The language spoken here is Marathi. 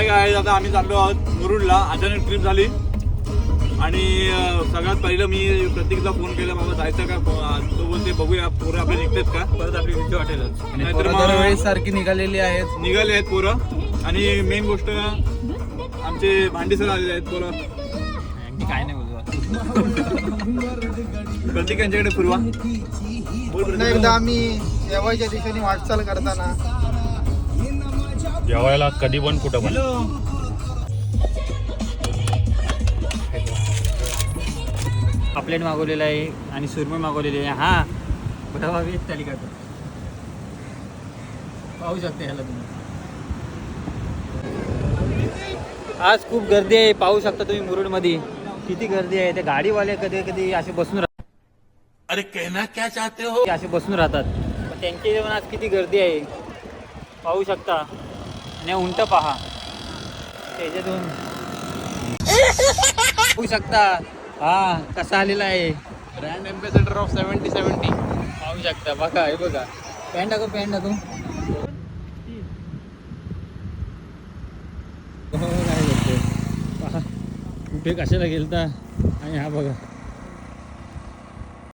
हाय काय आता आम्ही चाललो आहोत मुरुडला. अचानक ट्रिप झाली आणि सगळ्यात पहिलं मी प्रतीकला फोन केला, बाबा जायचं का? तो बोलते बघूया पोरं आपले निघतात का, परत आपली भीती वाटेलच. नाहीतर मग सारखी निघाले आहेत पोरं. आणि मेन गोष्ट आमचे भांडी सर आलेले आहेत पोरं. काय नाही बोलतो. प्रतीक यांच्याकडे पूर्वा पुन्हा एकदा आम्ही जेवायच्या दिशेने वाटचाल करताना जेवायला कधी पण कुठं पण. पापलेट मागवलेला आहे आणि सुरमई मागवलेली आहे. हा बघा वेज तालिका पाहू शकते ह्याला तुम्ही. आज खूप गर्दी आहे, पाहू शकता तुम्ही मुरुडमध्ये किती गर्दी आहे. ते गाडीवाले कधी कधी असे बसून राहतात. अरे कहना क्या चाहते हो, असे बसून राहतात. पण त्यांच्या जेवण आज किती गर्दी आहे पाहू शकता. आणि उंट पहा त्याच्यातून पाहू शकता. हा कसा आलेला आहे ब्रँड एम्बेसेडर ऑफ 70-70. पाहू शकता. बघा हे बघा. पॅन्ट टाकू पॅन्ट टाकू. काय करते पहा कुठे कशाला गेलता. आणि हा बघा